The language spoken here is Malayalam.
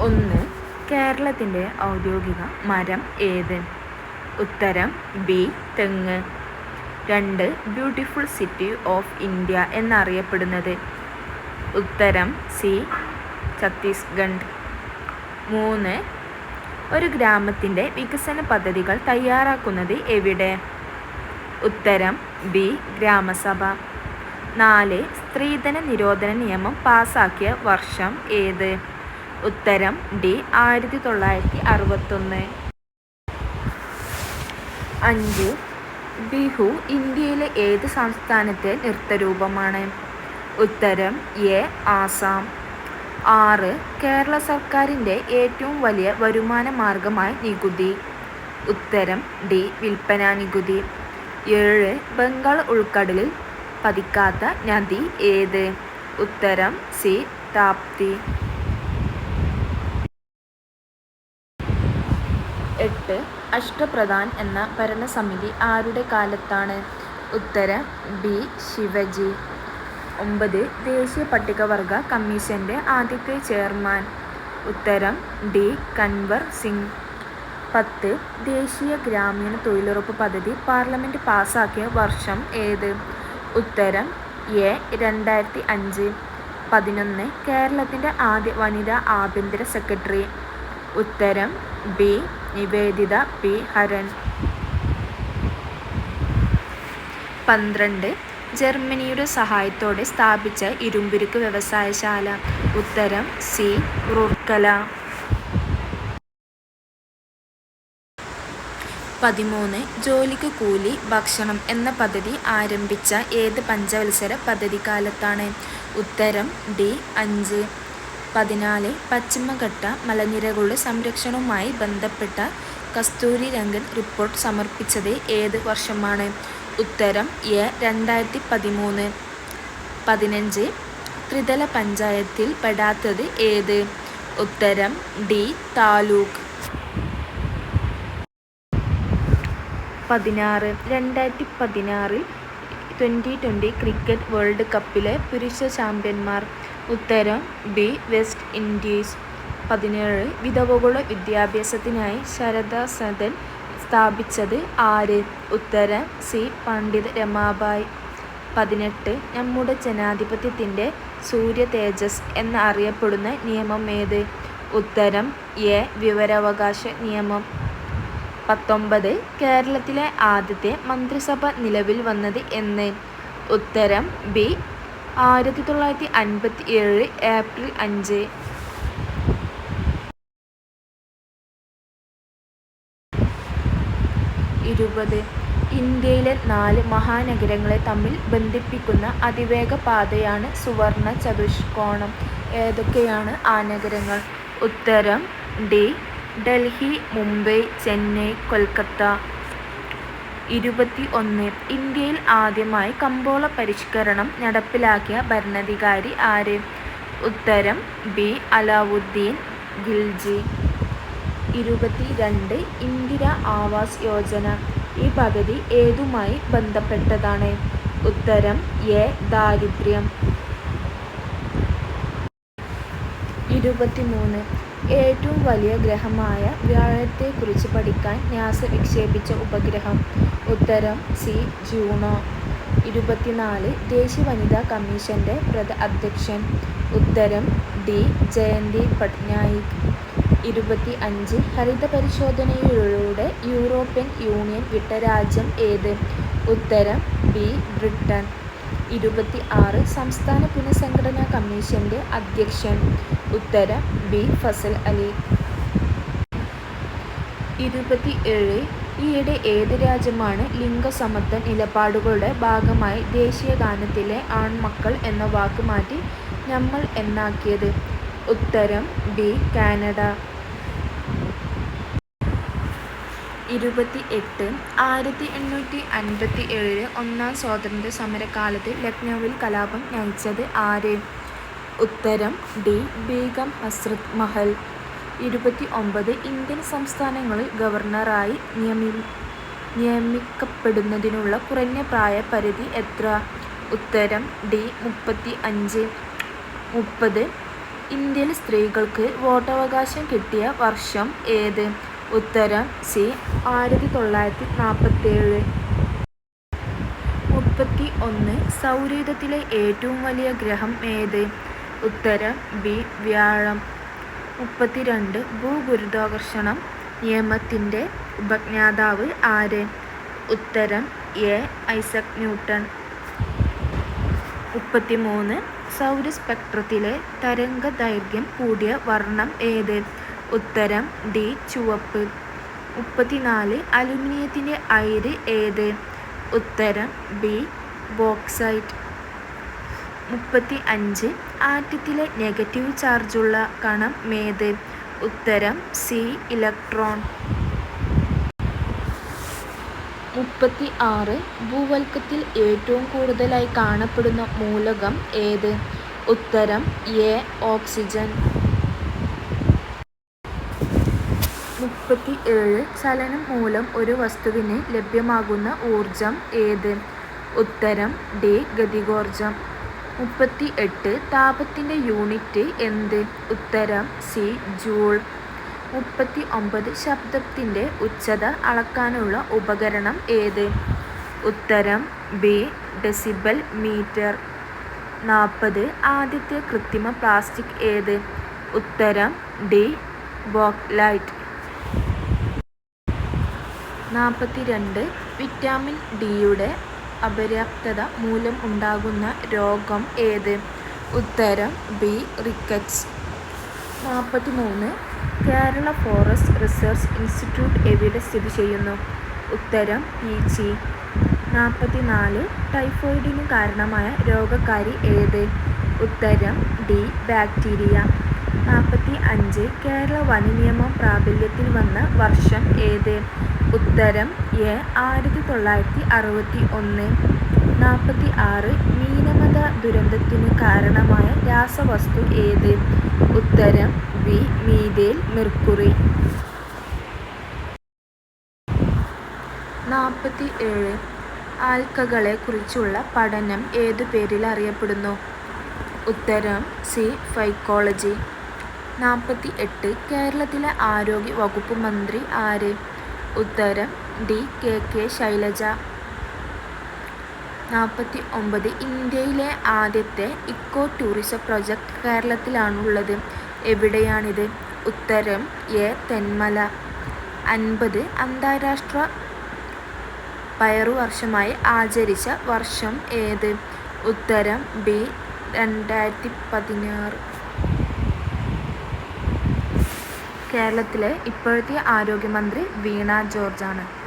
ഒന്ന്. കേരളത്തിൻ്റെ ഔദ്യോഗിക മരം ഏത്? ഉത്തരം ബി. തെങ്ങ്. 2. ബ്യൂട്ടിഫുൾ സിറ്റി ഓഫ് ഇന്ത്യ എന്നറിയപ്പെടുന്നത്? ഉത്തരം സി. ഛത്തീസ്ഗഡ്. 3. ഒരു ഗ്രാമത്തിൻ്റെ വികസന പദ്ധതികൾ തയ്യാറാക്കുന്നത് എവിടെ? ഉത്തരം ബി. ഗ്രാമസഭ. 4. സ്ത്രീധന നിരോധന നിയമം പാസാക്കിയ വർഷം ഏത്? ഉത്തരം ഡി. 1961. 5. ബിഹു ഇന്ത്യയിലെ ഏത് സംസ്ഥാനത്തെ നൃത്തരൂപമാണ്? ഉത്തരം എ. ആസാം. 6. കേരള സർക്കാരിൻ്റെ ഏറ്റവും വലിയ വരുമാന മാർഗമായ നികുതി? ഉത്തരം ഡി. വിൽപ്പന നികുതി. 7. ബംഗാൾ ഉൾക്കടലിൽ പതിക്കാത്ത നദി ഏത്? ഉത്തരം സി. താപ്തി. 8. അഷ്ടപ്രധാൻ എന്ന ഭരണസമിതി ആരുടെ കാലത്താണ്? ഉത്തരം ബി. ശിവജി. 9. ദേശീയ പട്ടികവർഗ കമ്മീഷൻ്റെ ആദ്യത്തെ ചെയർമാൻ? ഉത്തരം ഡി. കൻവർ സിംഗ്. 10. ദേശീയ ഗ്രാമീണ തൊഴിലുറപ്പ് പദ്ധതി പാർലമെൻറ്റ് പാസാക്കിയ വർഷം ഏത്? ഉത്തരം എ. 2005. 11. കേരളത്തിൻ്റെ ആദ്യ വനിതാ ആഭ്യന്തര സെക്രട്ടറി? ഉത്തരം ബി. നിവേദിത പി. ഹരൻ. 12. ജർമ്മനിയുടെ സഹായത്തോടെ സ്ഥാപിച്ച ഇരുമ്പുരുക്ക് വ്യവസായശാല? ഉത്തരം സി. റൂർക്കല. 13. ജോലിക്ക് കൂലി ഭക്ഷണം എന്ന പദ്ധതി ആരംഭിച്ച ഏത് പഞ്ചവത്സര പദ്ധതിക്കാലത്താണ്? ഉത്തരം ഡി. 5. 14. പശ്ചിമഘട്ട മലനിരകളുടെ സംരക്ഷണവുമായി ബന്ധപ്പെട്ട കസ്തൂരിരംഗൻ റിപ്പോർട്ട് സമർപ്പിച്ചത് ഏത് വർഷമാണ്? ഉത്തരം എ. 2013. 15. ത്രിതല പഞ്ചായത്തിൽ പെടാത്തത് ഏത്? ഉത്തരം ഡി. താലൂക്ക്. 16. 2016 2020 ക്രിക്കറ്റ് വേൾഡ് കപ്പിലെ പുരുഷ ചാമ്പ്യന്മാർ? ഉത്തരം ബി. West Indies. 17. വിധവകളുടെ വിദ്യാഭ്യാസത്തിനായി ശാരദാ സദൻ സ്ഥാപിച്ചത് ആര്? ഉത്തരം സി. പണ്ഡിറ്റ് രമാബായ്. 18. നമ്മുടെ ജനാധിപത്യത്തിൻ്റെ സൂര്യ തേജസ് എന്ന് അറിയപ്പെടുന്ന നിയമം ഏത്? ഉത്തരം എ. വിവരാവകാശ നിയമം. 19. കേരളത്തിലെ ആദ്യത്തെ മന്ത്രിസഭ നിലവിൽ വന്നത് എന്ന്? ഉത്തരം ബി. 1957 ഏപ്രിൽ 5. 20. ഇന്ത്യയിലെ 4 മഹാനഗരങ്ങളെ തമ്മിൽ ബന്ധിപ്പിക്കുന്ന അതിവേഗ പാതയാണ് സുവർണ ചതുഷ്കോണം. ഏതൊക്കെയാണ് ആ നഗരങ്ങൾ? ഉത്തരം ഡി. ഡൽഹി, മുംബൈ, ചെന്നൈ, കൊൽക്കത്ത. 21. ഇന്ത്യയിൽ ആദ്യമായി കമ്പോള പരിഷ്കരണം നടപ്പിലാക്കിയ ഭരണാധികാരി ആര്? ഉത്തരം ബി. അലാവുദ്ദീൻ ഖിൽജി. 22. ഇന്ദിര ആവാസ് യോജന ഈ പദ്ധതി ഏതുമായി ബന്ധപ്പെട്ടതാണ്? ഉത്തരം എ. ദാരിദ്ര്യം. 23. ഏറ്റവും വലിയ ഗ്രഹമായ വ്യാഴത്തെക്കുറിച്ച് പഠിക്കാൻ നാസ വിക്ഷേപിച്ച ഉപഗ്രഹം? ഉത്തരം സി. ജൂണോ. 24. ദേശീയ വനിതാ കമ്മീഷൻ്റെ അധ്യക്ഷൻ? ഉത്തരം ഡി. ജയന്തി പട്നായിക്. 25. ഹരിത പരിശോധനയിലൂടെ യൂറോപ്യൻ യൂണിയൻ വിട്ട രാജ്യം ഏത്? ഉത്തരം ബി. ബ്രിട്ടൻ. 26. സംസ്ഥാന പുനഃസംഘടനാ കമ്മീഷൻ്റെ അധ്യക്ഷൻ? ഉത്തരം ബി. ഫസൽ അലി. 27. ഈയിടെ ഏത് രാജ്യമാണ് ലിംഗസമത്വ നിലപാടുകളുടെ ഭാഗമായി ദേശീയ ഗാനത്തിലെ ആൺമക്കൾ എന്ന വാക്ക് മാറ്റി നമ്മൾ എന്നാക്കിയത്? ഉത്തരം ബി. കാനഡ. 28. 1857 ഒന്നാം സ്വാതന്ത്ര്യ സമരകാലത്ത് ലക്നൌവിൽ കലാപം നയിച്ചത് ആര്? ഉത്തരം ഡി. ബീഗം ഹസ്രത്ത് മഹൽ. 29. ഇന്ത്യൻ സംസ്ഥാനങ്ങളിൽ ഗവർണറായി നിയമിക്കപ്പെടുന്നതിനുള്ള കുറഞ്ഞ പ്രായപരിധി എത്ര? ഉത്തരം ഡി. 35. 30. ഇന്ത്യയിൽ സ്ത്രീകൾക്ക് വോട്ടവകാശം കിട്ടിയ വർഷം ഏത്? ഉത്തരം സി. 1947. 31. സൗരയൂഥത്തിലെ ഏറ്റവും വലിയ ഗ്രഹം ഏത്? ഉത്തരം ബി. വ്യാഴം. 32. ഭൂഗുരുത്വാകർഷണ നിയമത്തിന്റെ ഉപജ്ഞാതാവ് ആര്? ഉത്തരം എ. Isaac Newton. 33. സൗരസ്പെക്ട്രത്തിലെ തരംഗദൈർഘ്യം കൂടിയ വർണ്ണം ഏത്? ഉത്തരം ഡി. ചുവപ്പ്. 34. അലുമിനിയത്തിന്റെ അയിര് ഏത്? ഉത്തരം ബി. ബോക്സൈറ്റ്. 35. ആറ്റത്തിലെ നെഗറ്റീവ് ചാർജുള്ള കണം ഏത്? ഉത്തരം സി. ഇലക്ട്രോൺ. 36. ഭൂവൽക്കത്തിൽ ഏറ്റവും കൂടുതലായി കാണപ്പെടുന്ന മൂലകം ഏത്? ഉത്തരം എ. ഓക്സിജൻ. 37. ചലനം മൂലം ഒരു വസ്തുവിന് ലഭ്യമാകുന്ന ഊർജം ഏത്? ഉത്തരം ഡി. ഗതികോർജം. 38. താപത്തിന്റെ യൂണിറ്റ് എന്ത്? ഉത്തരം സി. ജൂൾ. 39. ശബ്ദത്തിന്റെ ഉച്ചത അളക്കാനുള്ള ഉപകരണം ഏത്? ഉത്തരം ബി. Decibel metre. 40. ആദ്യത്തെ കൃത്രിമ പ്ലാസ്റ്റിക് ഏത്? ഉത്തരം ഡി. ബോക്ലൈറ്റ്. 42. വിറ്റാമിൻ ഡിയുടെ അപര്യാപ്തത മൂലം ഉണ്ടാകുന്ന രോഗം ഏത്? ഉത്തരം B. Rickets. 43. Kerala forest research institute എവിടെ സ്ഥിതി ചെയ്യുന്നു? ഉത്തരം പീച്ചി. 44. ടൈഫോയിഡിന് കാരണമായ രോഗകാരി ഏത്? ഉത്തരം ഡി. ബാക്ടീരിയ. 45. കേരള വനനിയമം പ്രാബല്യത്തിൽ വന്ന വർഷം ഏത്? ഉത്തരം എ. 1961. 46. മീനമത ദുരന്തത്തിന് കാരണമായ രാസവസ്തു ഏത്? ഉത്തരം ബി. Methyl mercury. 47. ആൽക്കകളെ കുറിച്ചുള്ള പഠനം ഏതു പേരിൽ അറിയപ്പെടുന്നു? ഉത്തരം സി. ഫൈക്കോളജി. 48. കേരളത്തിലെ ആരോഗ്യ വകുപ്പ് മന്ത്രി ആര്? ഉത്തരം ഡി. കെ. ശൈലജ. 49. ഇന്ത്യയിലെ ആദ്യത്തെ ഇക്കോ ടൂറിസം പ്രൊജക്ട് കേരളത്തിലാണുള്ളത്. എവിടെയാണിത്? ഉത്തരം എ. തെന്മല. 50. അന്താരാഷ്ട്ര പയറുവർഷമായി ആചരിച്ച വർഷം ഏത്? ഉത്തരം ബി. 2016. കേരളത്തിലെ ഇപ്പോഴത്തെ ആരോഗ്യമന്ത്രി വീണ ജോർജ് ആണ്.